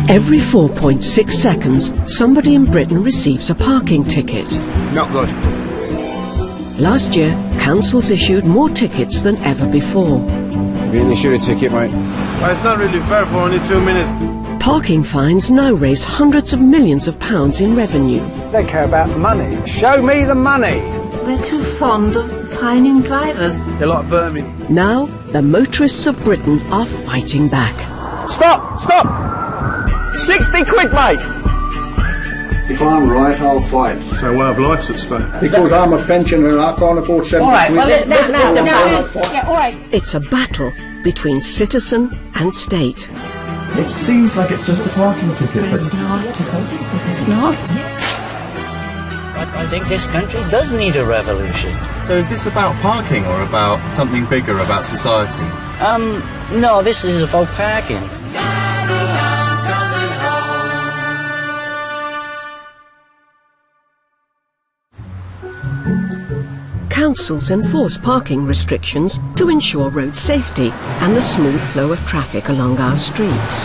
Every 4.6 seconds, somebody in Britain receives a parking ticket. Not good. Last year, councils issued more tickets than ever before. Being issued a ticket, mate. Well, it's not really fair for only 2 minutes. Parking fines now raise hundreds of millions of pounds in revenue. They care about the money. Show me the money. They're too fond of fining drivers. They're like vermin. Now, the motorists of Britain are fighting back. Stop! Stop! 60 quid, mate! If I'm right, I'll fight. Their way of life's at stake. Because I'm a pensioner and I can't afford 70 All right, quid. well, yeah, all right. It's a battle between citizen and state. It seems like it's just a parking ticket, But it's not. It's not. I think this country does need a revolution. So is this about parking or about something bigger, about society? No, this is about parking. Councils enforce parking restrictions to ensure road safety and the smooth flow of traffic along our streets.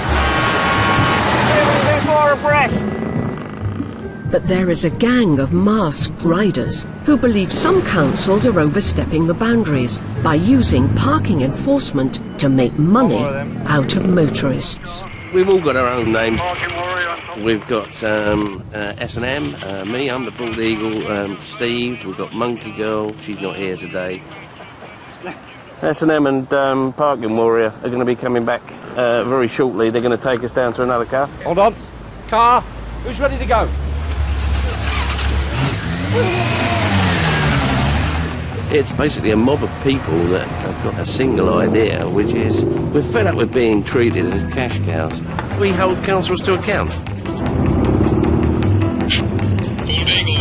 But there is a gang of masked riders who believe some councils are overstepping the boundaries by using parking enforcement to make money out of motorists. We've all got our own names. We've got S&M, me, I'm the Bald Eagle, Steve, we've got Monkey Girl, she's not here today. S&M and Parking Warrior are going to be coming back very shortly. They're going to take us down to another car. Hold on. Car, who's ready to go? It's basically a mob of people that have got a single idea, which is we're fed up with being treated as cash cows. We hold councils to account.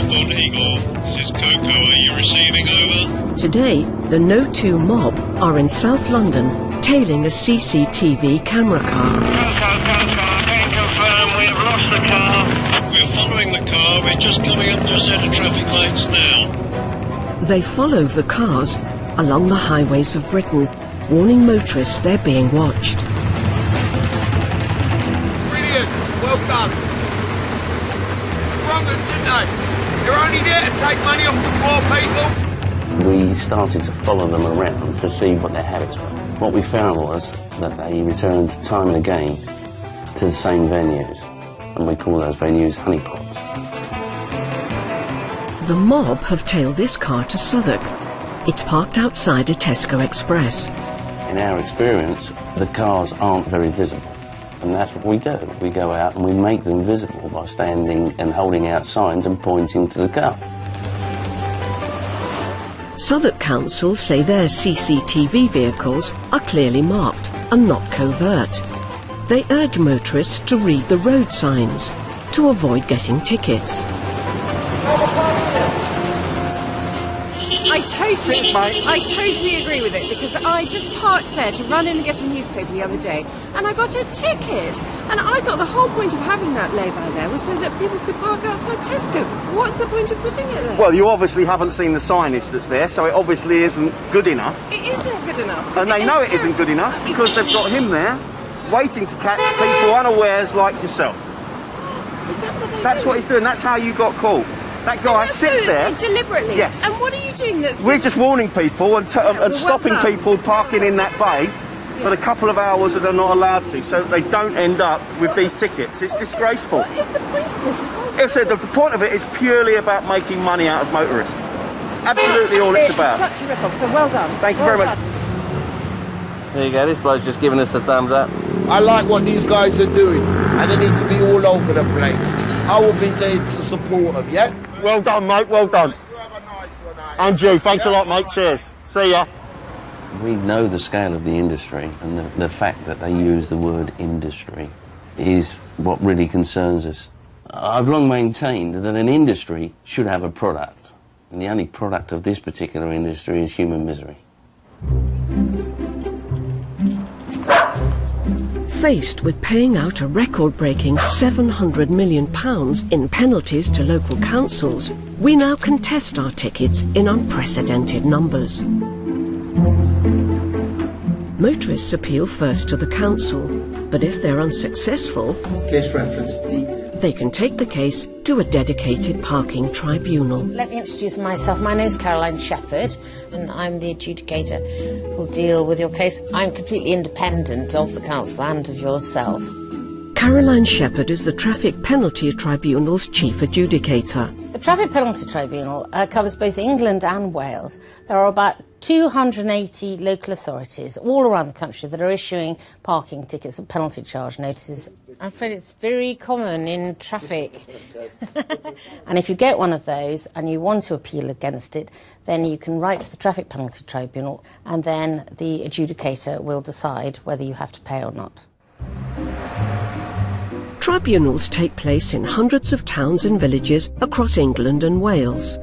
Bald Eagle, this is Coco, are you receiving, over? Today, the No 2 mob are in South London tailing a CCTV camera car. Can confirm we've lost the car. We're following the car, we're just coming up to a set of traffic lights now. They follow the cars along the highways of Britain, warning motorists they're being watched. Brilliant. Well done. Wrong today. You're only there to take money off the poor people. We started to follow them around to see what their habits were. What we found was that they returned time and again to the same venues, and we call those venues honeypots. The mob have tailed this car to Southwark. It's parked outside a Tesco Express. In our experience, the cars aren't very visible, and that's what we do. We go out and we make them visible by standing and holding out signs and pointing to the car. Southwark Council say their CCTV vehicles are clearly marked and not covert. They urge motorists to read the road signs to avoid getting tickets. I totally agree with it, because I just parked there to run in and get a newspaper the other day, and I got a ticket. And I thought the whole point of having that lay-by there was so that people could park outside Tesco. What's the point of putting it there? Well, you obviously haven't seen the signage that's there, so it obviously isn't good enough. It isn't good enough. And they know it isn't good enough because they've got him there waiting to catch people unawares like yourself. Is that what they're That's doing? what he's doing. That's how you got caught. That guy sits there. Deliberately? Yes. And what are you doing that's... We're just warning people and stopping well done. people parking in that bay for the couple of hours that they're not allowed to, so they don't end up with these tickets. It's disgraceful. What is the point of it? The point of it is purely about making money out of motorists. It's absolutely all it's about. Such a rip-off, so well done. Thank you very much. There you go, this bloke's just giving us a thumbs up. I like what these guys are doing, and they need to be all over the place. I will be there to support them, yeah? Well done, mate, well done. And you, thanks a lot, mate. Cheers. See ya. We know the scale of the industry, and the fact that they use the word industry is what really concerns us. I've long maintained that an industry should have a product, and the only product of this particular industry is human misery. Faced with paying out a record-breaking £700 million in penalties to local councils, we now contest our tickets in unprecedented numbers. Motorists appeal first to the council, but if they're unsuccessful, Case reference D. they can take the case to a dedicated parking tribunal. Let me introduce myself. My name's Caroline Shepherd, and I'm the adjudicator who'll deal with your case. I'm completely independent of the council and of yourself. Caroline Shepherd is the Traffic Penalty Tribunal's chief adjudicator. The Traffic Penalty Tribunal covers both England and Wales. There are about 280 local authorities all around the country that are issuing parking tickets and penalty charge notices. I'm afraid it's very common in traffic. And if you get one of those and you want to appeal against it, then you can write to the Traffic Penalty Tribunal, and then the adjudicator will decide whether you have to pay or not. Tribunals take place in hundreds of towns and villages across England and Wales.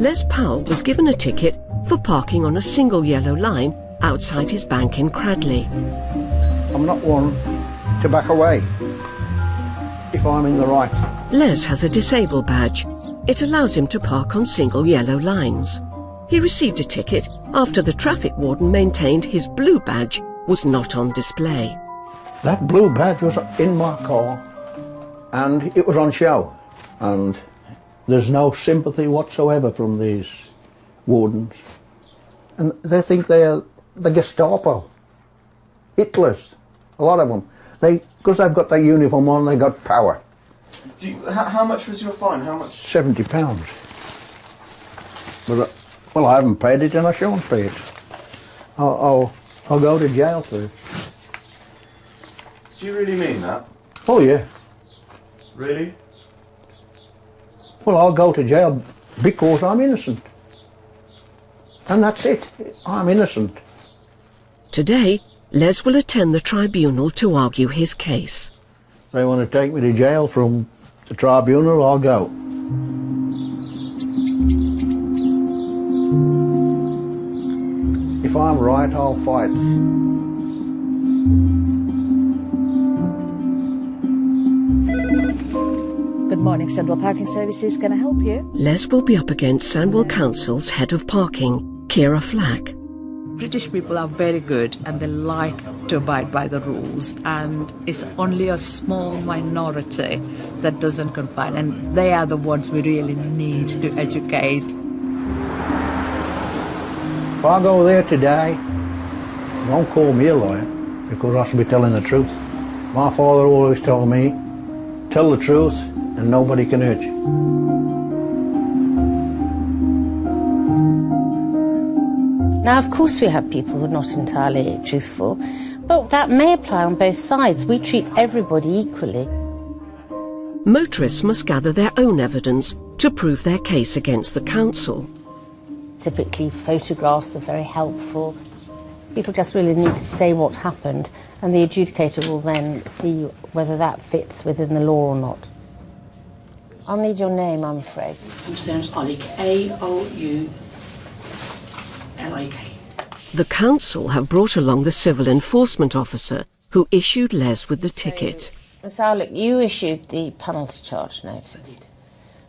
Les Powell was given a ticket for parking on a single yellow line outside his bank in Cradley. I'm not one to back away if I'm in the right. Les has a disabled badge. It allows him to park on single yellow lines. He received a ticket after the traffic warden maintained his blue badge was not on display. That blue badge was in my car and it was on show, and there's no sympathy whatsoever from these wardens, and they think they're the Gestapo, Hitlers, a lot of them. Because they've got their uniform on, they got power. How much was your fine? How much? £70. But well, I haven't paid it and I shan't pay it. I'll go to jail for it. Do you really mean that? Oh yeah. Really? Well, I'll go to jail because I'm innocent. And that's it. I'm innocent. Today, Les will attend the tribunal to argue his case. If they want to take me to jail from the tribunal, I'll go. If I'm right, I'll fight. Good morning, Sandwell Parking Services. Can I help you? Les will be up against Sandwell Council's head of parking, Kira Flack. British people are very good and they like to abide by the rules, and it's only a small minority that doesn't comply, and they are the ones we really need to educate. If I go there today, don't call me a liar, because I should be telling the truth. My father always told me, tell the truth and nobody can hurt you. Now, of course, we have people who are not entirely truthful, but that may apply on both sides. We treat everybody equally. Motorists must gather their own evidence to prove their case against the council. Typically, photographs are very helpful. People just really need to say what happened, and the adjudicator will then see whether that fits within the law or not. I'll need your name, I'm afraid. My name's Alec, A-O-U. L-A-K. The council have brought along the civil enforcement officer who issued Les with the ticket. Miss Owlick, you issued the penalty charge notice.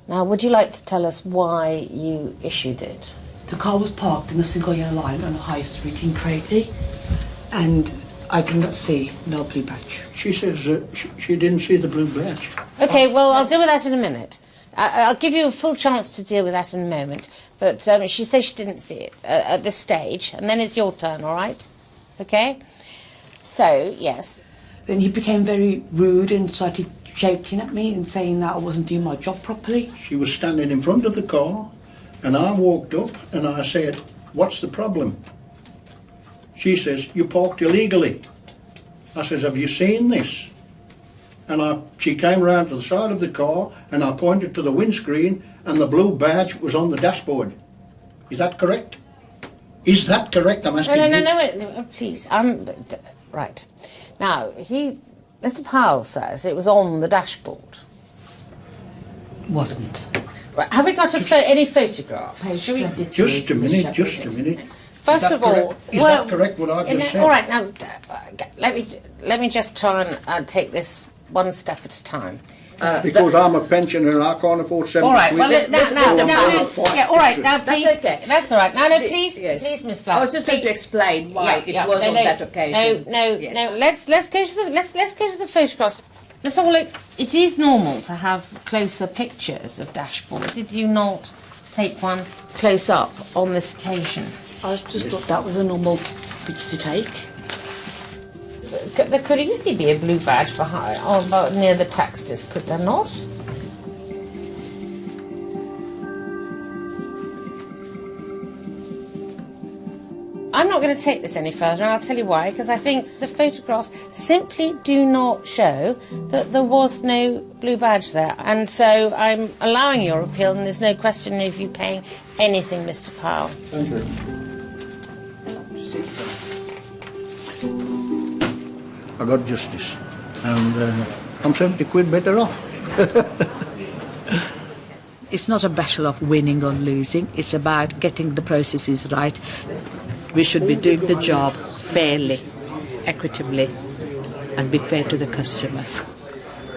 Now, would you like to tell us why you issued it? The car was parked in a single yellow line on a high street in Cradley, and I did not see no blue badge. She says she didn't see the blue badge. OK, well, I'll deal with that in a minute. I'll give you a full chance to deal with that in a moment. But she says she didn't see it at this stage, and then it's your turn, all right? OK? So, yes. Then he became very rude and started shouting at me and saying that I wasn't doing my job properly. She was standing in front of the car, and I walked up and I said, what's the problem? She says, you parked illegally. I says, have you seen this? And she came round to the side of the car and I pointed to the windscreen and the blue badge was on the dashboard. Is that correct? Is that correct? I'm asking you. No, wait, please. Right. Now, Mr. Powell says it was on the dashboard. Wasn't. Right. Have we got any photographs? Just a minute. First of all, is that correct what I've just said? All right, now let me just try and take this one step at a time. Because I'm a pensioner and I can't afford 70 All right, quid. well, yeah, all right, now please. That's okay. That's all right. Now, no, please, Yes. please, Miss Flack. I was just going to explain why it was on that occasion. No. Let's go to the photographs. Let's have a look. It is normal to have closer pictures of dashboards. Did you not take one close up on this occasion? I just thought that was a normal picture to take. There could easily be a blue badge behind, or near the texters, could there not? I'm not going to take this any further, and I'll tell you why, because I think the photographs simply do not show that there was no blue badge there. And so I'm allowing your appeal, and there's no question of you paying anything, Mr. Powell. Thank you. I got justice, and I'm 70 quid better off. It's not a battle of winning or losing. It's about getting the processes right. We should be doing the job fairly, equitably, and be fair to the customer.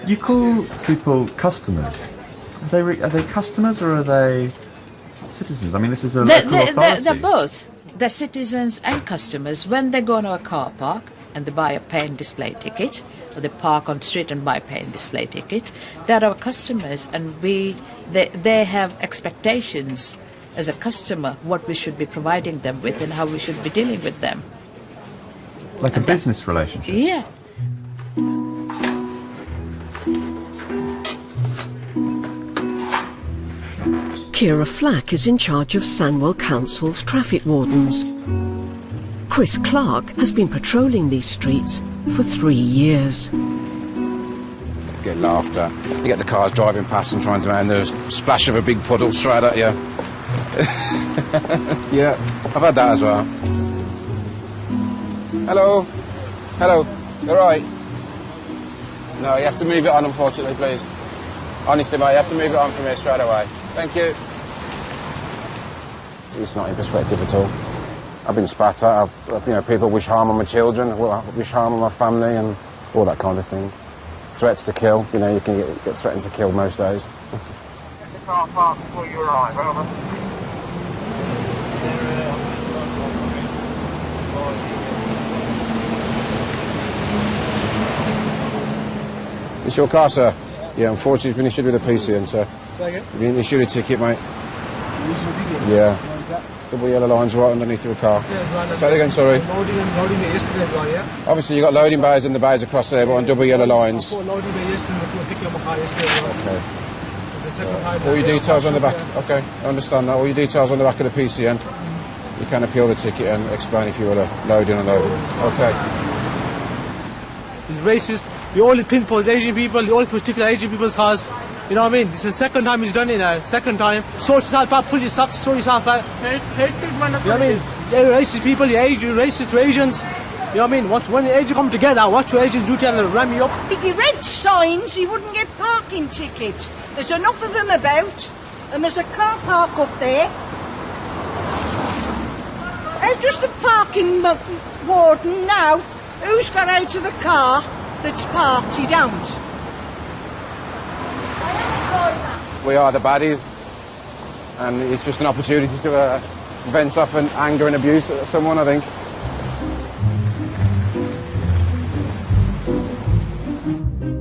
You call people customers. Are they customers or are they citizens? I mean, this is a local authority. They're both. They're citizens and customers. When they go to a car park and they buy a pay and display ticket, or they park on street and buy a pay and display ticket, they're our customers, and they have expectations as a customer, what we should be providing them with and how we should be dealing with them. Like a business relationship? Yeah. Kira Flack is in charge of Sandwell Council's traffic wardens. Chris Clark has been patrolling these streets for 3 years. Get laughed at. You get the cars driving past and trying to land the splash of a big puddle straight at you. Yeah, I've had that as well. Hello? Hello? You alright? No, you have to move it on, unfortunately, please. Honestly, mate, you have to move it on from here straight away. Thank you. It's not in perspective at all. I've been spat at. People wish harm on my children, wish harm on my family, and all that kind of thing. Threats to kill. You can get threatened to kill most days. The car park before you arrive, over. It's your car, sir? Yeah, unfortunately, it's been issued with a PCN, sir. You've been issued a ticket, mate. Yeah. Double yellow lines right underneath your car. Say that again, sorry. Loading yesterday as well, yeah? Obviously, you've got loading bays and the bays across there, but on double yellow lines. Loading bay yesterday, picking up my car yesterday. Okay. It's the second time. All your details on the back. Okay, I understand that. All your details on the back of the PCN. You can appeal the ticket and explain if you were loading or unloading. Okay. It's racist. You only pinpoint Asian people, you only particular Asian people's cars. You know what I mean? It's the second time he's done it now. Second time. Sort yourself out, pull your socks, sort yourself out. Hatred, man. You know what I mean? You're racist people, you're racist to Asians. You know what I mean? When the Asians come together, watch what Asians do to them, ram you up. If he read signs, he wouldn't get parking tickets. There's enough of them about, and there's a car park up there. How does the parking warden know who's got out of the car that's parked? He don't. We are the baddies, and it's just an opportunity to vent off an anger and abuse at someone, I think.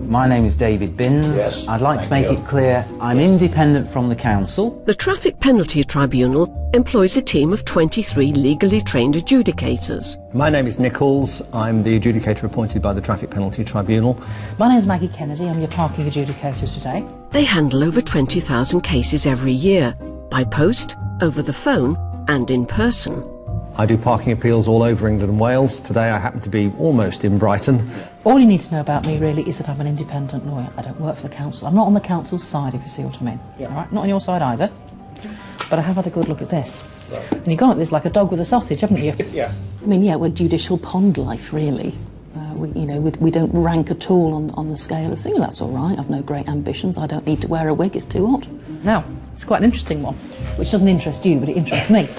My name is David Binns. Yes, I'd like to make it clear I'm independent from the council. The Traffic Penalty Tribunal employs a team of 23 legally trained adjudicators. My name is Nichols. I'm the adjudicator appointed by the Traffic Penalty Tribunal. My name is Maggie Kennedy. I'm your parking adjudicator today. They handle over 20,000 cases every year, by post, over the phone and in person. I do parking appeals all over England and Wales. Today I happen to be almost in Brighton. All you need to know about me really is that I'm an independent lawyer. I don't work for the council. I'm not on the council's side, if you see what I mean. Yeah. All right? Not on your side either. But I have had a good look at this. Right. And you've gone at this like a dog with a sausage, haven't you? Yeah. I mean, yeah, we're judicial pond life, really. We don't rank at all on the scale of things. That's all right. I've no great ambitions. I don't need to wear a wig. It's too hot. Now, it's quite an interesting one, which doesn't interest you, but it interests me.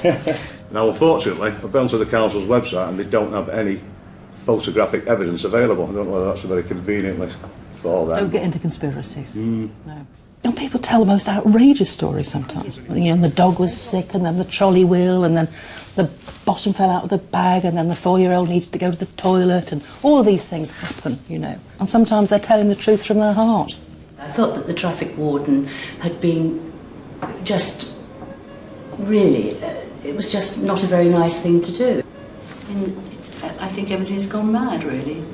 Now, unfortunately, I've gone to the council's website and they don't have any photographic evidence available. I don't know whether that's a very conveniently for them. Don't get into conspiracies. No. And people tell the most outrageous stories sometimes. You know, and the dog was sick, and then the trolley wheel, and then the bottom fell out of the bag, and then the 4-year-old needed to go to the toilet, and all of these things happen, you know. And sometimes they're telling the truth from their heart. I thought that the traffic warden had been just really, it was just not a very nice thing to do. And I think everything's gone mad, really.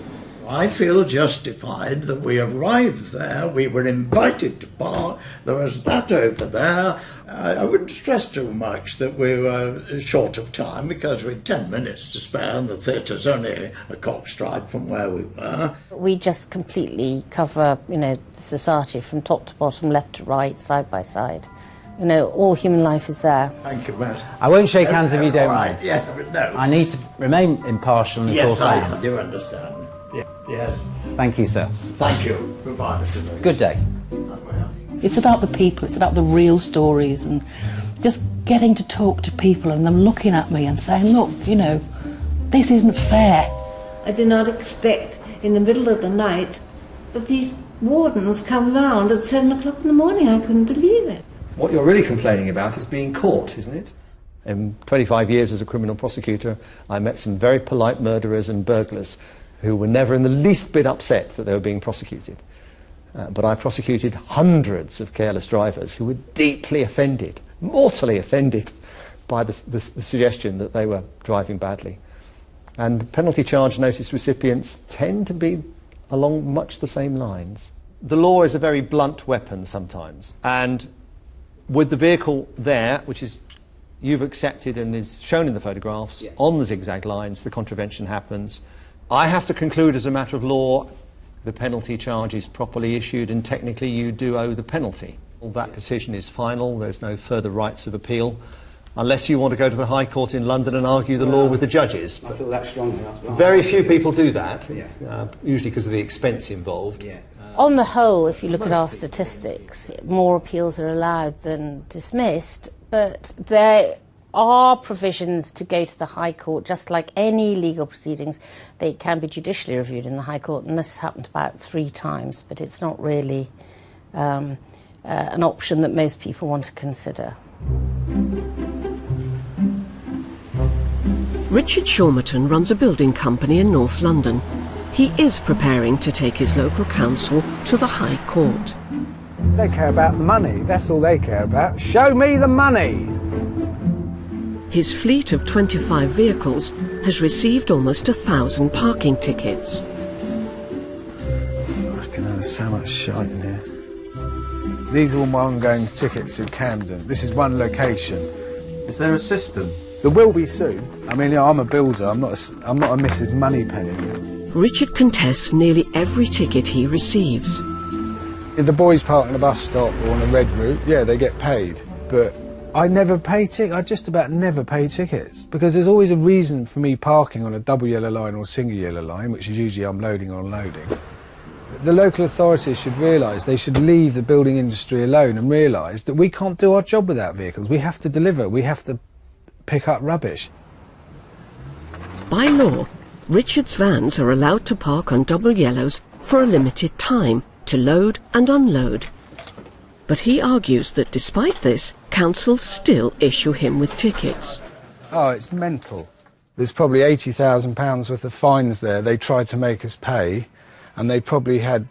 I feel justified that we arrived there, we were invited to park, there was that over there. I wouldn't stress too much that we were short of time because we had 10 minutes to spare and the theatre's only a cock stride from where we were. We just completely cover, you know, the society from top to bottom, left to right, side by side. You know, all human life is there. Thank you, Matt. I won't shake hands if you don't mind. Yes, but no. I need to remain impartial and of Yes, course I am. I do understand. Yes. Thank you, sir. Thank you. Goodbye, Mr. Murray. Good day. It's about the people, it's about the real stories, and just getting to talk to people and them looking at me and saying, look, you know, this isn't fair. I did not expect in the middle of the night that these wardens come round at 7 o'clock in the morning. I couldn't believe it. What you're really complaining about is being caught, isn't it? In 25 years as a criminal prosecutor, I met some very polite murderers and burglars who were never in the least bit upset that they were being prosecuted. But I prosecuted hundreds of careless drivers who were deeply offended, mortally offended, by the suggestion that they were driving badly. And penalty charge notice recipients tend to be along much the same lines. The law is a very blunt weapon sometimes, and with the vehicle there, which is you've accepted and is shown in the photographs, on the zigzag lines, the contravention happens. I have to conclude as a matter of law the penalty charge is properly issued, and technically you do owe the penalty. That decision is final, there's no further rights of appeal, unless you want to go to the High Court in London and argue the law with the judges. I feel that strongly. Very few people do that, usually because of the expense involved. On the whole, if you look at our statistics, more appeals are allowed than dismissed, but there are provisions to go to the High Court. Just like any legal proceedings, they can be judicially reviewed in the High Court, and this happened about 3 times, but it's not really an option that most people want to consider. Richard Shormerton runs a building company in North London. He is preparing to take his local council to the High Court. They care about money, that's all they care about. Show me the money! His fleet of 25 vehicles has received almost 1,000 parking tickets. I reckon there's so much shite in here. These are all my ongoing tickets in Camden. This is one location. Is there a system? There will be soon. I mean, you know, I'm a builder, I'm not a Mrs. Moneypenny. Richard contests nearly every ticket he receives. If the boys park on a bus stop or on a red route, yeah, they get paid. But I never pay tickets. I just about never pay tickets because there's always a reason for me parking on a double yellow line or single yellow line, which is usually unloading or unloading. The local authorities should realise they should leave the building industry alone and realise that we can't do our job without vehicles. We have to deliver. We have to pick up rubbish. By law, Richard's vans are allowed to park on double yellows for a limited time to load and unload. But he argues that despite this, councils still issue him with tickets. Oh, it's mental. There's probably £80,000 worth of fines there they tried to make us pay, and they probably had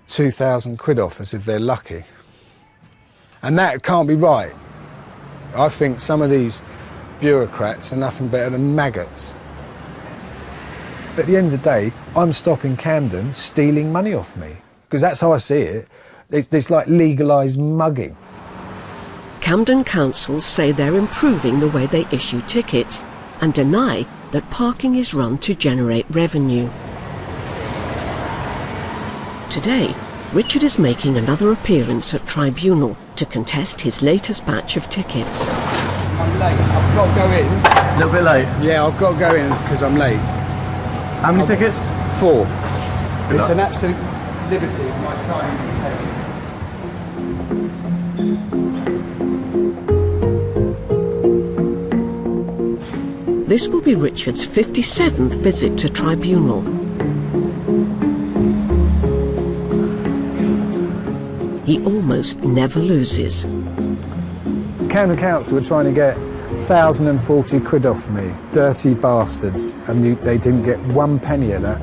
2,000 quid off us if they're lucky. And that can't be right. I think some of these bureaucrats are nothing better than maggots. But at the end of the day, I'm stopping Camden stealing money off me, because that's how I see it. It's like legalised mugging. Camden councils say they're improving the way they issue tickets and deny that parking is run to generate revenue. Today, Richard is making another appearance at tribunal to contest his latest batch of tickets. I'm late. I've got to go in. A little bit late? Yeah, I've got to go in because I'm late. How many tickets? 4. Good It's luck. an absolute liberty of my time to take. This will be Richard's 57th visit to tribunal. he almost never loses. Camden Council were trying to get 1,040 quid off me. Dirty bastards. And they didn't get 1 penny of that.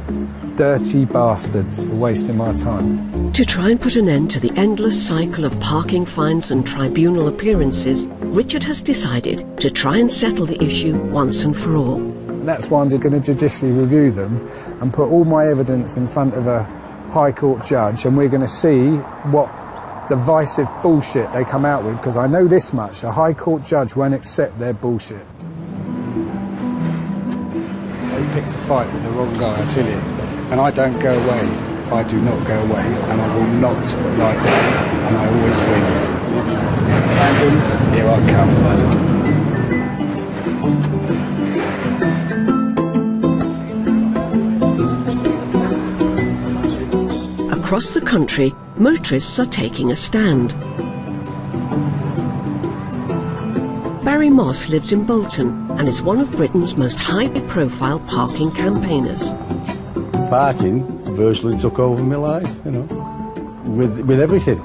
Dirty bastards for wasting my time. To try and put an end to the endless cycle of parking fines and tribunal appearances, Richard has decided to try and settle the issue once and for all. And that's why I'm going to judicially review them and put all my evidence in front of a High Court judge, and we're going to see what divisive bullshit they come out with, because I know this much, a High Court judge won't accept their bullshit. They've picked a fight with the wrong guy, I tell you. And I don't go away. I do not go away, and I will not lie down, and I always win. Camden, here I come. Across the country, motorists are taking a stand. Barry Moss lives in Bolton and is one of Britain's most high-profile parking campaigners. Parking virtually took over my life, you know, with everything.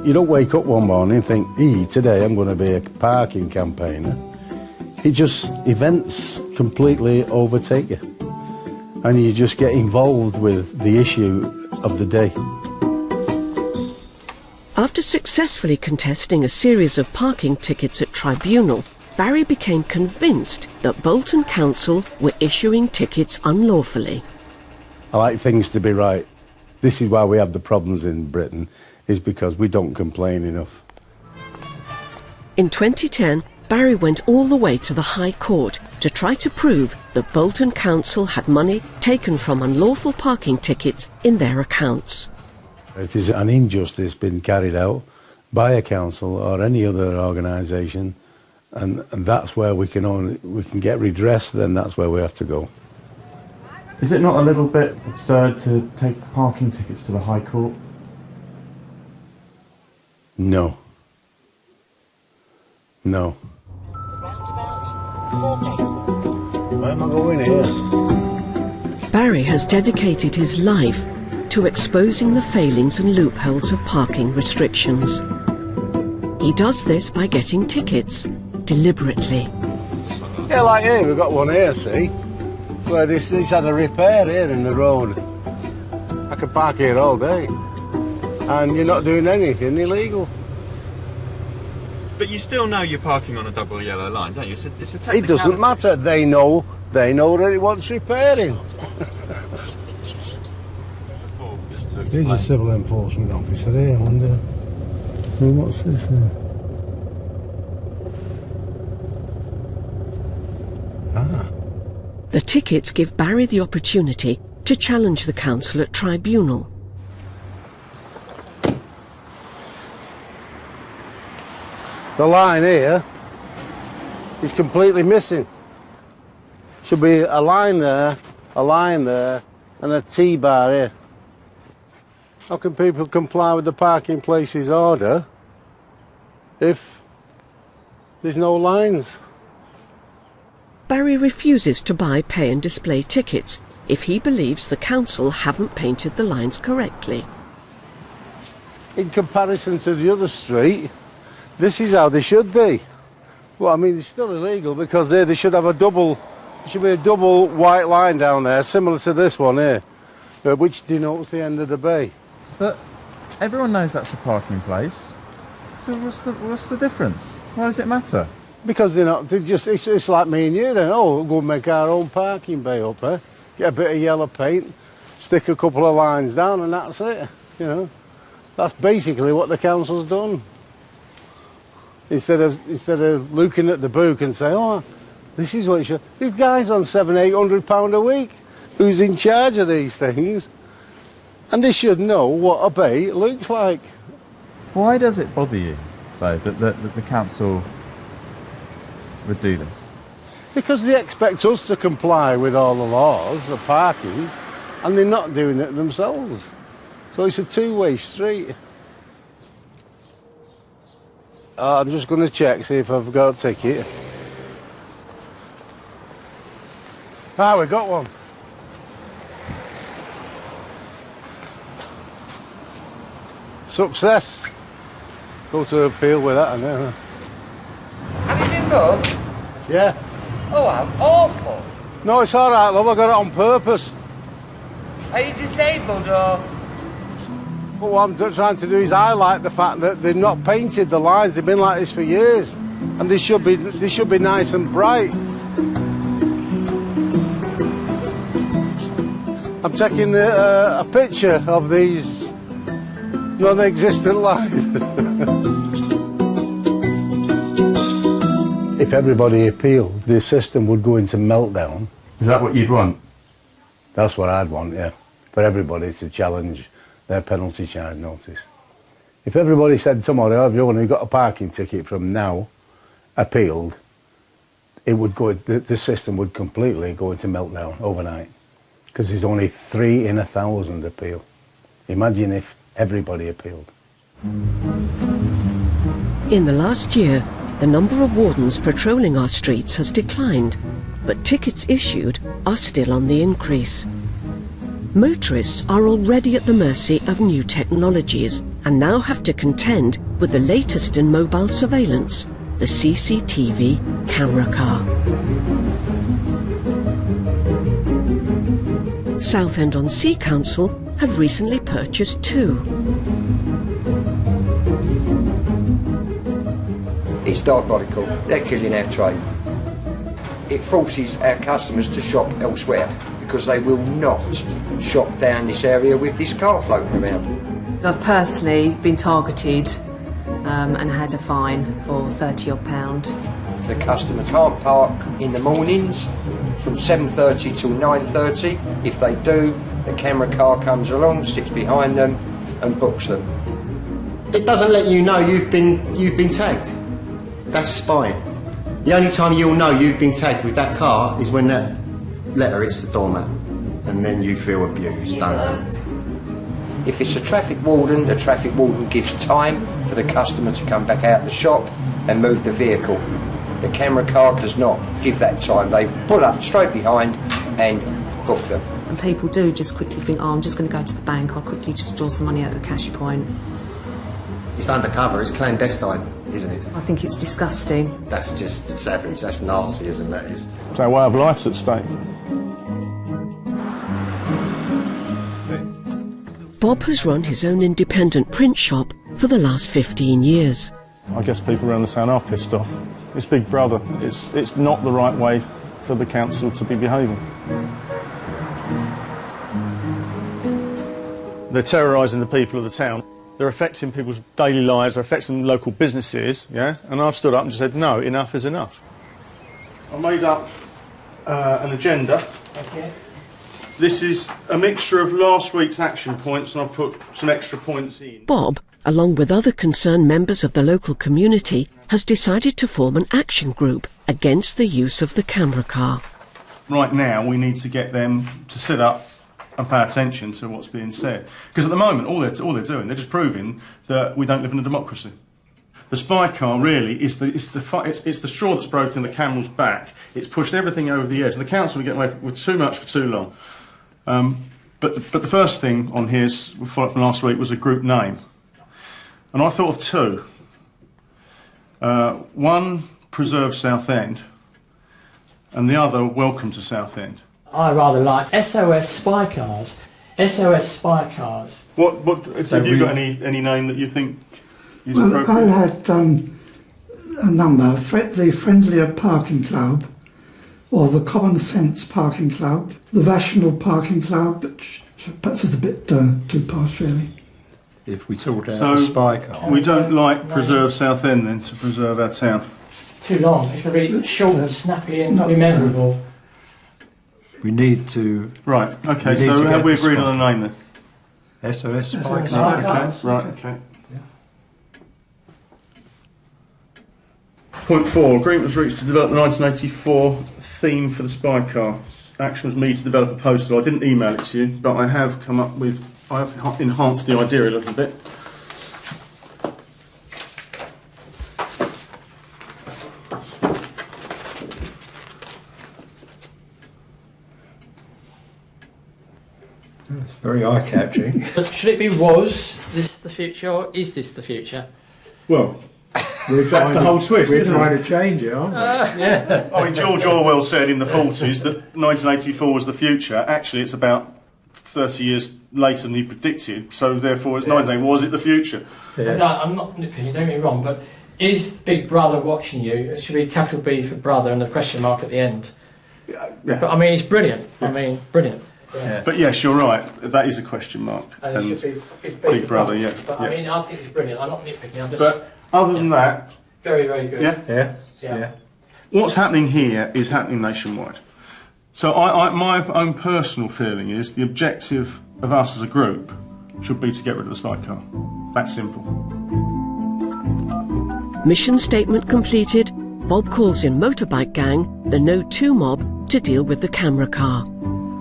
You don't wake up one morning and think, today I'm going to be a parking campaigner. Events completely overtake you. And you just get involved with the issue of the day. After successfully contesting a series of parking tickets at tribunal, Barry became convinced that Bolton Council were issuing tickets unlawfully. I like things to be right. This is why we have the problems in Britain, is because we don't complain enough. In 2010, Barry went all the way to the High Court to try to prove that Bolton Council had money taken from unlawful parking tickets in their accounts. If there's an injustice been carried out by a council or any other organisation, and that's where we can get redress, then that's where we have to go. Is it not a little bit absurd to take parking tickets to the High Court? No. No. Where am I going here? Barry has dedicated his life to exposing the failings and loopholes of parking restrictions. He does this by getting tickets, deliberately. Yeah, like here, we've got one here, see? Where this had a repair here in the road. I could park here all day. And you're not doing anything illegal. But you still know you're parking on a double yellow line, don't you? It's a technicality. It doesn't matter. They know that it wants repairing. Here's a civil enforcement officer here, I wonder. What's this here? The tickets give Barry the opportunity to challenge the council at tribunal. The line here is completely missing. Should be a line there, and a T-bar here. How can people comply with the parking places order if there's no lines? Barry refuses to buy pay and display tickets if he believes the council haven't painted the lines correctly. In comparison to the other street, this is how they should be. Well, I mean, it's still illegal because they should have there should be a double white line down there, similar to this one here, which denotes the end of the bay. But everyone knows that's a parking place. So what's the difference? Why does it matter? Because it's like me and you then. Oh, we'll go and make our own parking bay up there. Get a bit of yellow paint, stick a couple of lines down, and that's it. You know, that's basically what the council's done. Instead of looking at the book and saying, oh, this is what you should. These guys on £700-800 a week who's in charge of these things, and they should know what a bay looks like. Why does it bother you, though, that the council would do this? Because they expect us to comply with all the laws of parking, and they're not doing it themselves. So it's a two-way street. I'm just going to check, see if I've got a ticket. Ah, we got one. Success. Go to appeal with that, and then. Have you been mugged? Yeah. Oh, how awful. No, it's all right, love. I got it on purpose. Are you disabled or? But what I'm trying to do is highlight the fact that they've not painted the lines. They've been like this for years, and they should be nice and bright. I'm taking a picture of these non-existent lines. If everybody appealed, the system would go into meltdown. Is that what you'd want? That's what I'd want, yeah. For everybody to challenge their penalty charge notice. If everybody said tomorrow, everyone who got a parking ticket from now appealed, it would go. The system would completely go into meltdown overnight. Because there's only 3 in 1,000 appeal. Imagine if everybody appealed. In the last year, the number of wardens patrolling our streets has declined, but tickets issued are still on the increase. Motorists are already at the mercy of new technologies and now have to contend with the latest in mobile surveillance, the CCTV camera car. Southend-on-Sea Council have recently purchased 2. It's diabolical. They're killing our trade. It forces our customers to shop elsewhere because they will not shop down this area with this car floating around. I've personally been targeted and had a fine for £30 odd. The customer can't park in the mornings from 7:30 till 9:30. If they do, the camera car comes along, sits behind them and books them. It doesn't let you know you've been tagged. That's spying. The only time you'll know you've been tagged with that car is when that letter hits the doormat, and then you feel abused, don't you? If it's a traffic warden, the traffic warden gives time for the customer to come back out the shop and move the vehicle. The camera car does not give that time. They pull up straight behind and book them. And people do just quickly think, oh, I'm just going to go to the bank, I'll quickly just draw some money out of the cash point. It's undercover, it's clandestine, isn't it? I think it's disgusting. That's just savage, that's Nazism, that is. So our way of life's at stake. Bob has run his own independent print shop for the last 15 years. I guess people around the town are pissed off. It's Big Brother. It's not the right way for the council to be behaving. They're terrorising the people of the town. They're affecting people's daily lives, they're affecting local businesses, yeah? And I've stood up and just said, no, enough is enough. I made up an agenda. Okay. This is a mixture of last week's action points, and I've put some extra points in. Bob, along with other concerned members of the local community, has decided to form an action group against the use of the camera car. Right now, we need to get them to sit up and pay attention to what's being said. Because at the moment, all they're doing, they're just proving that we don't live in a democracy. The spy car really is the straw that's broken the camel's back. It's pushed everything over the edge, and the council are getting away with too much for too long. But the first thing on here from last week was a group name, and I thought of 2. One, Preserve Southend, and the other, Welcome to Southend. I rather like SOS Spy Cars. SOS Spy Cars. What have you got any name that you think is appropriate? I had a number, the Friendlier Parking Club, or the Common Sense Parking Club, the Rational Parking Club, which perhaps is a bit too posh, really. If we sort out the spy car. We don't like Preserve Southend then, to preserve our town. Too long. It's going to be short and snappy and memorable. We need to... Right, okay, so have we agreed on a name then? SOS Spy Car. Okay, right, okay. Point 4, agreement was reached to develop the 1984 theme for the spy car. Action was made to develop a poster. I didn't email it to you, but I have come up with... I have enhanced the idea a little bit. It's very eye-catching. Should it be was this the future, or is this the future? Well, that's the whole twist, We're isn't trying it? to change it, aren't we? Yeah. I mean, George Orwell said in the 40s that 1984 was the future. Actually, it's about 30 years later than he predicted, so therefore it's 19. Was it the future? No, I'm not nitpicking, don't get me wrong, but is Big Brother watching you? It should be capital B for brother and a question mark at the end. Yeah. But I mean, it's brilliant. I mean, brilliant. Yeah. But yes, you're right. That is a question mark. And it should be Big Brother, yeah. But yeah. I mean, I think it's brilliant. I'm not nitpicking. I'm just. But other than that, very, very good. Yeah. What's happening here is happening nationwide. So my own personal feeling is the objective of us as a group should be to get rid of the spy car. That's simple. Mission statement completed. Bob calls in motorbike gang, the No 2 mob, to deal with the camera car.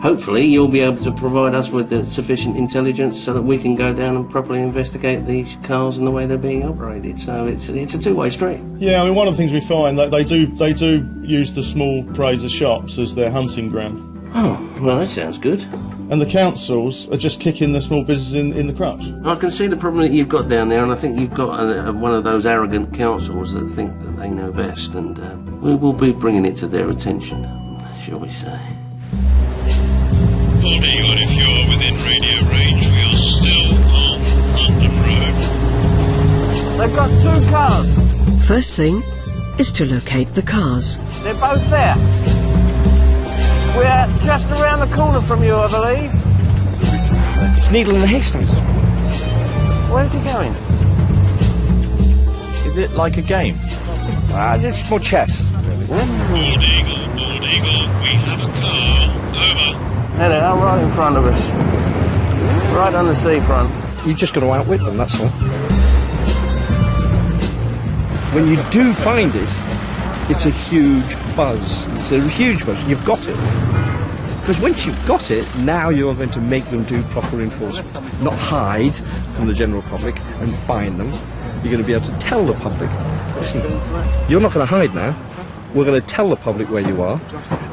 Hopefully you'll be able to provide us with the sufficient intelligence so that we can go down and properly investigate these cars and the way they're being operated. So it's a two-way street. Yeah, I mean, one of the things we find that they do use the small parades of shops as their hunting ground. Oh, well, that sounds good. And the councils are just kicking the small businesses in the crutch. I can see the problem that you've got down there, and I think you've got one of those arrogant councils that think that they know best, and we will be bringing it to their attention, shall we say. Bald Eagle, if you're within radio range, we are still on London Road. They've got 2 cars. First thing is to locate the cars. They're both there. We're just around the corner from you, I believe. It's needle in the haystack. Where's he going? Is it like a game? It's more chess. Bald Eagle, we have a car. Over. There they are, right in front of us. Right on the seafront. You've just got to outwit them, that's all. When you do find it, it's a huge buzz. It's a huge buzz. You've got it. Because once you've got it, now you're going to make them do proper enforcement. Not hide from the general public and find them. You're going to be able to tell the public, listen, you're not going to hide now. We're going to tell the public where you are,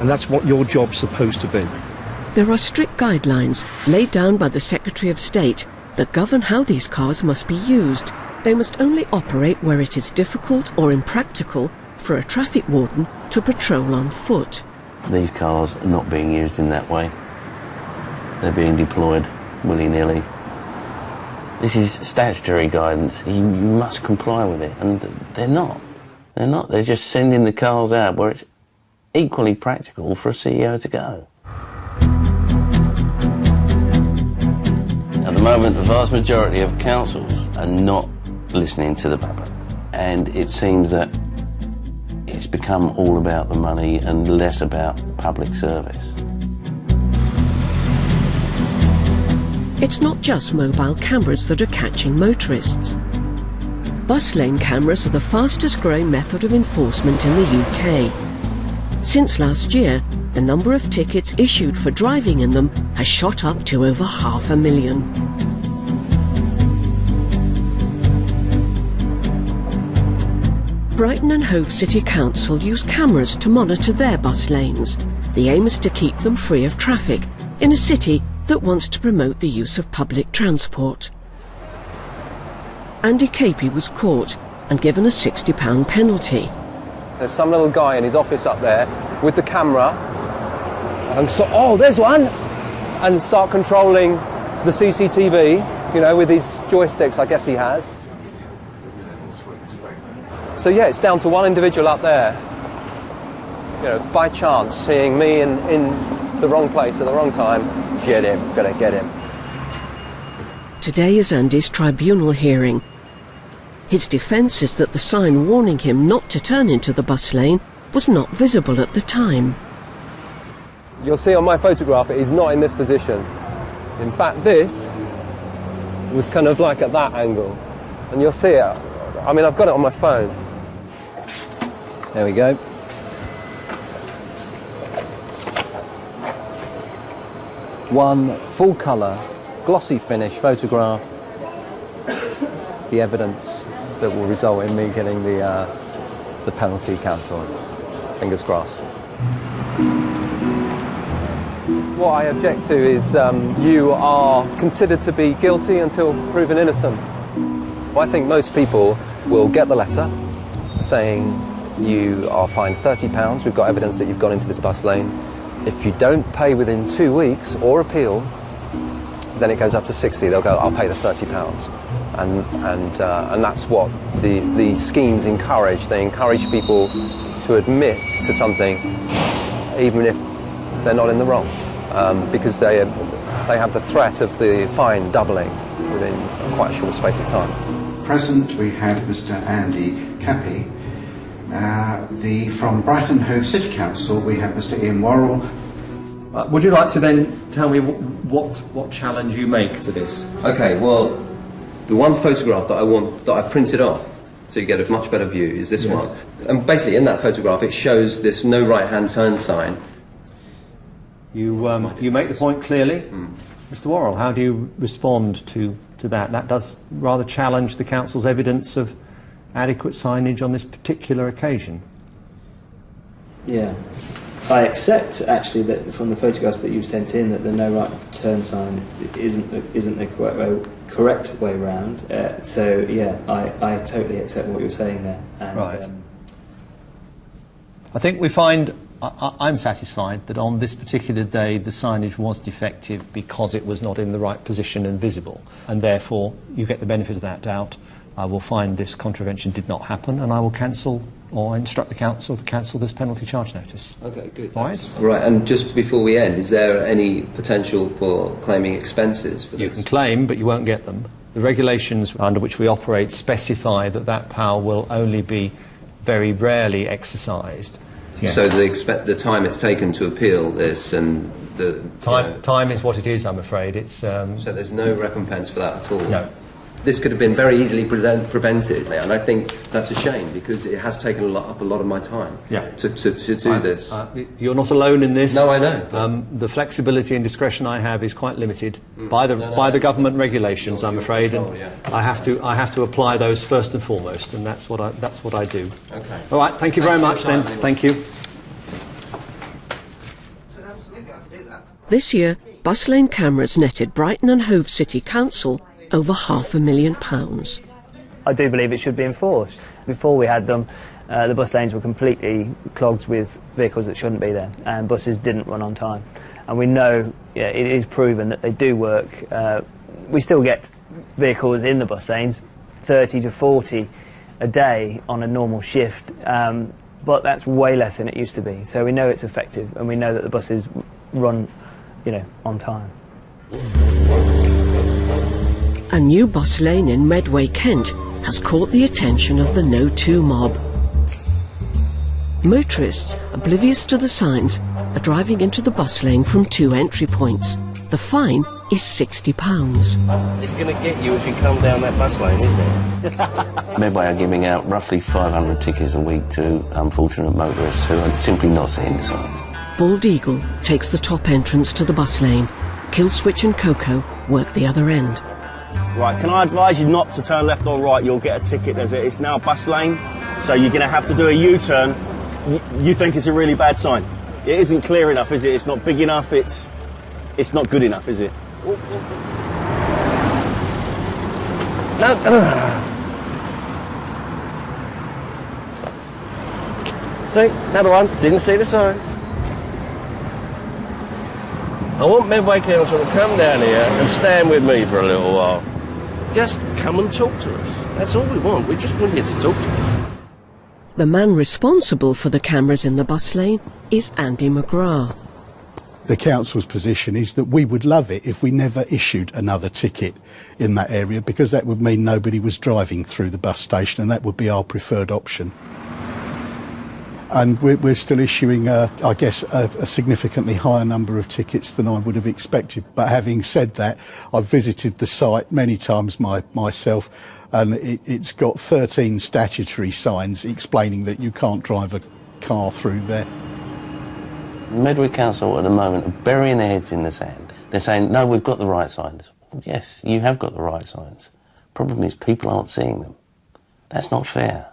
and that's what your job's supposed to be. There are strict guidelines laid down by the Secretary of State that govern how these cars must be used. They must only operate where it is difficult or impractical for a traffic warden to patrol on foot. These cars are not being used in that way. They're being deployed willy-nilly. This is statutory guidance. You must comply with it, and they're not. They're not. They're just sending the cars out where it's equally practical for a CEO to go. At the moment, the vast majority of councils are not listening to the public, and it seems that it's become all about the money and less about public service. It's not just mobile cameras that are catching motorists. Bus lane cameras are the fastest growing method of enforcement in the UK. Since last year, the number of tickets issued for driving in them has shot up to over 500,000. Brighton and Hove City Council use cameras to monitor their bus lanes. The aim is to keep them free of traffic in a city that wants to promote the use of public transport. Andy Capey was caught and given a £60 penalty. There's some little guy in his office up there with the camera, and so, oh, there's one, and start controlling the CCTV, you know, with his joysticks, I guess he has. So yeah, it's down to one individual up there, you know, by chance seeing me in the wrong place at the wrong time. Get him, gonna get him. Today is Andy's tribunal hearing. His defence is that the sign warning him not to turn into the bus lane was not visible at the time. You'll see on my photograph it is not in this position. In fact, this was kind of like at that angle. And you'll see it. I mean, I've got it on my phone. There we go. One full colour, glossy finish photograph. The evidence that will result in me getting the penalty cancelled. Fingers crossed. What I object to is you are considered to be guilty until proven innocent. I think most people will get the letter saying you are fined £30, we've got evidence that you've gone into this bus lane. If you don't pay within 2 weeks or appeal, then it goes up to 60. They'll go, I'll pay the £30. And that's what the schemes encourage. They encourage people to admit to something even if they're not in the wrong, because they have the threat of the fine doubling within quite a short space of time. Present we have Mr. Andy Cappy. From Brighton Hove City Council we have Mr. Ian Worrell. Would you like to then tell me what challenge you make to this? Okay, well, the one photograph that I printed off, so you get a much better view, is this one. And basically in that photograph it shows this no right-hand turn sign. You make the point clearly. Mr. Worrell, how do you respond to that? That does rather challenge the Council's evidence of adequate signage on this particular occasion. Yeah. I accept, actually, that from the photographs that you've sent in, that the no right turn sign isn't the correct way round. So, yeah, I totally accept what you're saying there. And, right. I think we find... I'm satisfied that on this particular day the signage was defective because it was not in the right position and visible, and therefore you get the benefit of that doubt. I will find this contravention did not happen, and I will cancel or instruct the Council to cancel this penalty charge notice. Okay, good. Right. Right, and just before we end, is there any potential for claiming expenses for this? You can claim, but you won't get them. The regulations under which we operate specify that power will only be very rarely exercised. Yes. So the time it's taken to appeal this and the... Time is what it is, I'm afraid. It's So there's no recompense for that at all? No. This could have been very easily prevented, and I think that's a shame because it has taken up a lot of my time to do this. You're not alone in this. No, I know. The flexibility and discretion I have is quite limited by the government regulations, I'm afraid, and I have to apply those first and foremost, and that's what I do. Okay. All right. Thank you very much. Then. Thank you. This year, bus lane cameras netted Brighton and Hove City Council over £500,000. I do believe it should be enforced. Before we had them, the bus lanes were completely clogged with vehicles that shouldn't be there, and buses didn't run on time. And we know, it is proven that they do work. We still get vehicles in the bus lanes, 30 to 40 a day on a normal shift, but that's way less than it used to be. So we know it's effective, and we know that the buses run, on time. A new bus lane in Medway, Kent, has caught the attention of the No 2 mob. Motorists, oblivious to the signs, are driving into the bus lane from 2 entry points. The fine is £60. It's going to get you if you come down that bus lane, isn't it? Medway are giving out roughly 500 tickets a week to unfortunate motorists who are simply not seeing the signs. Bald Eagle takes the top entrance to the bus lane. Killswitch and Coco work the other end. Right, can I advise you not to turn left or right? You'll get a ticket. It's now a bus lane, so you're going to have to do a U-turn. You think it's a really bad sign. It isn't clear enough, is it? It's not big enough. It's not good enough, is it? No. See, another one. Didn't see the sign. I want Medway Council to come down here and stand with me for a little while. Just come and talk to us. That's all we want. We just want you to talk to us. The man responsible for the cameras in the bus lane is Andy McGrath. The council's position is that we would love it if we never issued another ticket in that area, because that would mean nobody was driving through the bus station, and that would be our preferred option. And we're still issuing, I guess, a significantly higher number of tickets than I would have expected. But having said that, I've visited the site many times myself, and it's got 13 statutory signs explaining that you can't drive a car through there. Medway Council at the moment are burying their heads in the sand. They're saying, no, we've got the right signs. Well, yes, you have got the right signs. Problem is, people aren't seeing them. That's not fair.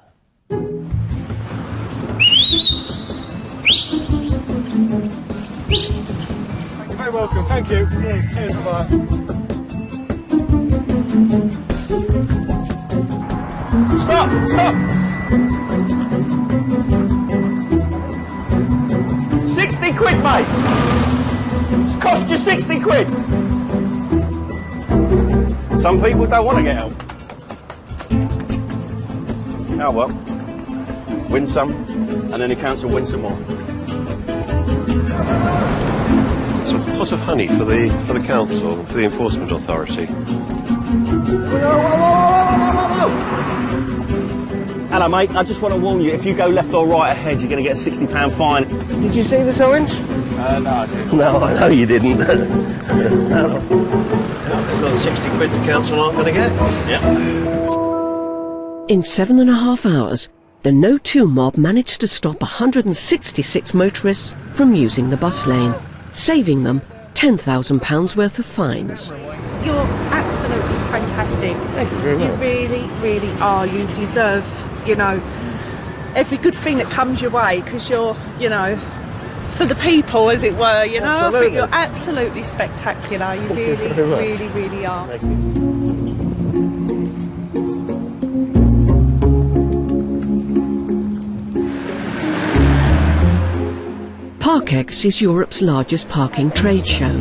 Thank you very welcome. Thank you. Cheers. Bye. Stop! Stop! 60 quid, mate! It's cost you 60 quid! Some people don't want to get help. Oh well. Win some, and then the council wins some more. Some pot of honey for the council, for the enforcement authority. Hello, mate. I just want to warn you, if you go left or right ahead, you're going to get a £60 fine. Did you see the signs? No, I didn't. No, I know you didn't. Another 60 quid the council aren't going to get. Yeah. In 7.5 hours, the No 2 mob managed to stop 166 motorists from using the bus lane, saving them £10,000 worth of fines. You're absolutely fantastic. Thank you very much. You really, really are. You deserve, every good thing that comes your way, because you're, for the people, as it were, I think you're absolutely spectacular. You really, really, really are. Parkex is Europe's largest parking trade show.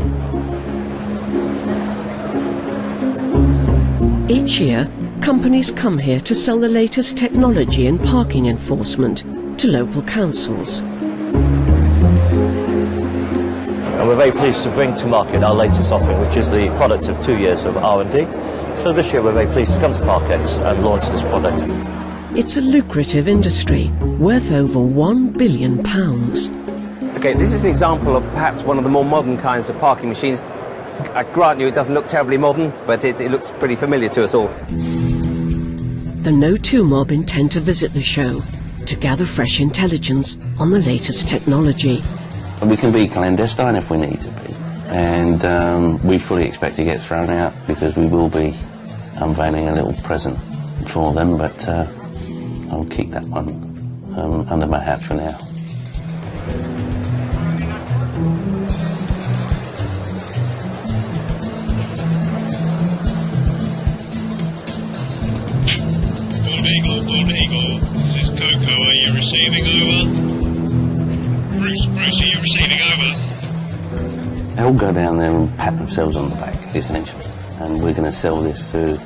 Each year, companies come here to sell the latest technology in parking enforcement to local councils. And we're very pleased to bring to market our latest offering, which is the product of 2 years of R&D. So this year we're very pleased to come to Parkex and launch this product. It's a lucrative industry, worth over £1 billion. Okay, this is an example of perhaps one of the more modern kinds of parking machines. I grant you it doesn't look terribly modern, but it looks pretty familiar to us all. The No 2 mob intend to visit the show to gather fresh intelligence on the latest technology. We can be clandestine if we need to be, and we fully expect to get thrown out because we will be unveiling a little present for them, but I'll keep that one under my hat for now. Bald Eagle, this is Coco, are you receiving over? Bruce, are you receiving over? They'll go down there and pat themselves on the back, essentially, and we're going to sell this to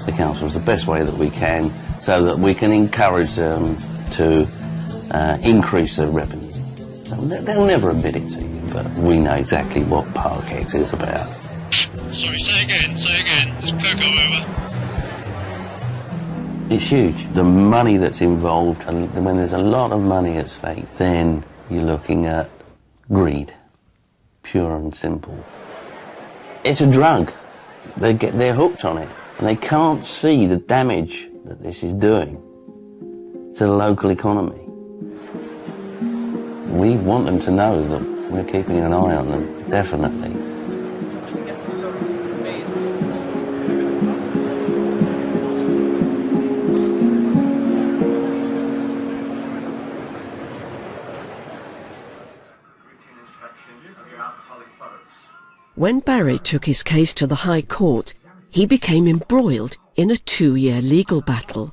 the councils the best way that we can so that we can encourage them to increase their revenue. They'll never admit it to you, but we know exactly what Parkex is about. Sorry, say again, is Coco over? It's huge. The money that's involved, and when there's a lot of money at stake, then you're looking at greed, pure and simple. It's a drug. They're hooked on it, and they can't see the damage that this is doing to the local economy. We want them to know that we're keeping an eye on them, definitely. When Barry took his case to the High Court, he became embroiled in a 2-year legal battle.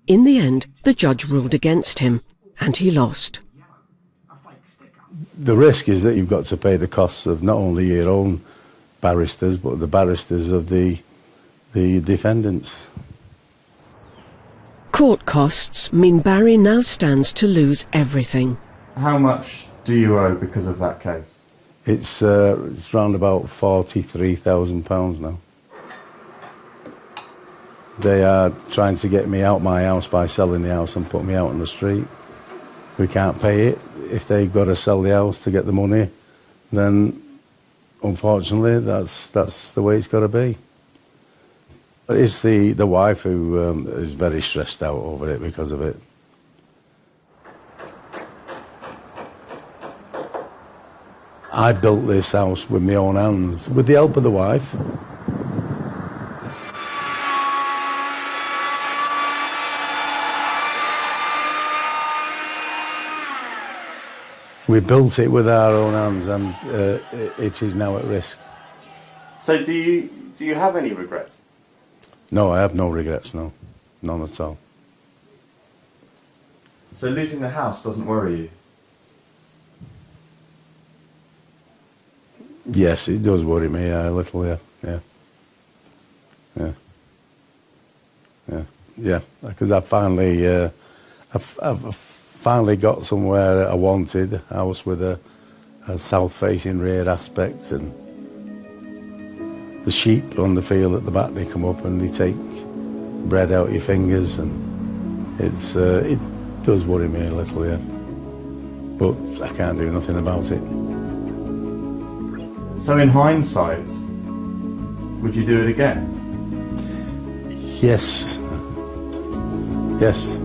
In the end, the judge ruled against him, and he lost. The risk is that you've got to pay the costs of not only your own barristers, but the barristers of the defendants. Court costs mean Barry now stands to lose everything. How much do you owe because of that case? It's round about £43,000 now. They are trying to get me out my house by selling the house and put me out on the street. We can't pay it. If they've got to sell the house to get the money, then unfortunately that's the way it's got to be. It's the wife who is very stressed out over it because of it. I built this house with my own hands, with the help of the wife. We built it with our own hands, and it is now at risk. So do you have any regrets? No, I have no regrets, no. None at all. So losing the house doesn't worry you? Yes, it does worry me a little, yeah. Because I've finally got somewhere I wanted, a house with a south-facing rear aspect, and the sheep on the field at the back, they come up and they take bread out your fingers, and it does worry me a little, yeah. But I can't do nothing about it. So in hindsight, would you do it again? Yes. Yes.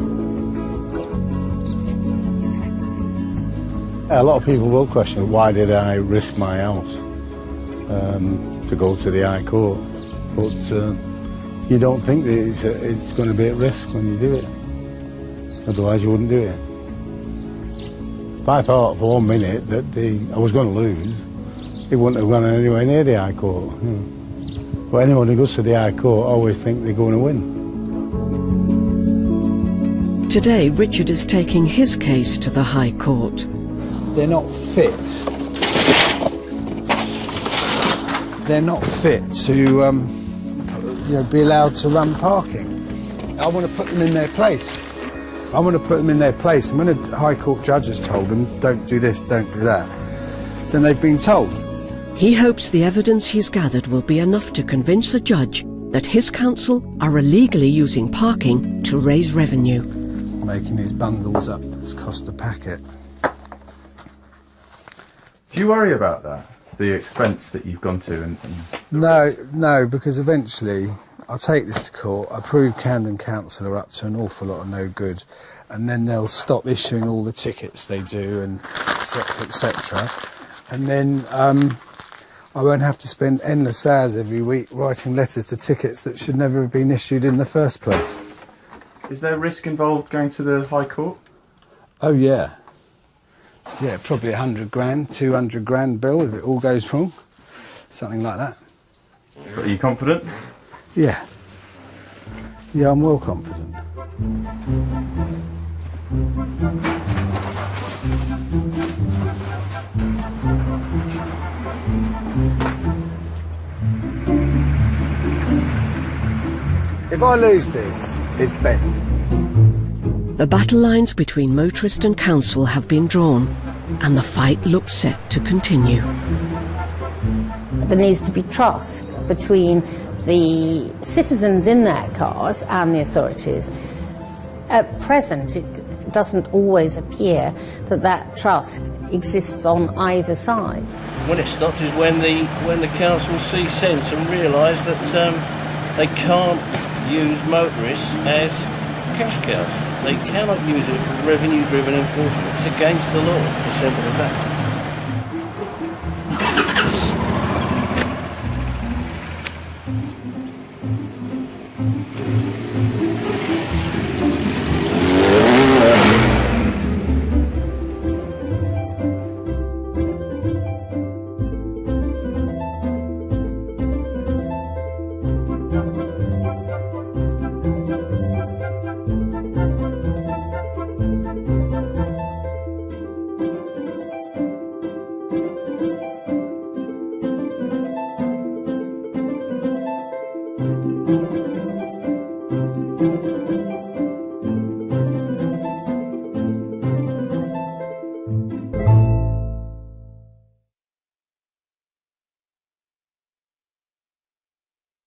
A lot of people will question, why did I risk my house to go to the High Court? But you don't think that it's going to be at risk when you do it. Otherwise you wouldn't do it. If I thought for 1 minute that I was going to lose, it wouldn't have gone anywhere near the High Court. But anyone who goes to the High Court always think they're going to win. Today, Richard is taking his case to the High Court. They're not fit. They're not fit to be allowed to run parking. I want to put them in their place. I want to put them in their place. And when a High Court judge has told them, don't do this, don't do that, then they've been told. He hopes the evidence he's gathered will be enough to convince a judge that his council are illegally using parking to raise revenue. Making these bundles up, it's cost a packet. Do you worry about that? The expense that you've gone to? No, because eventually I'll take this to court, I prove Camden Council are up to an awful lot of no good, and then they'll stop issuing all the tickets they do, and etc, etc. And then I won't have to spend endless hours every week writing letters to tickets that should never have been issued in the first place. Is there risk involved going to the High Court? Oh yeah. Yeah, probably 100 grand, 200 grand bill if it all goes wrong. Something like that. But are you confident? Yeah. Yeah, I'm well confident. If I lose this, it's bent. The battle lines between motorist and council have been drawn, and the fight looks set to continue. There needs to be trust between the citizens in their cars and the authorities. At present, it doesn't always appear that that trust exists on either side. When it stops is when the council see sense and realise that they can't use motorists as cash cows. They cannot use it for revenue-driven enforcement. It's against the law. It's as simple as that.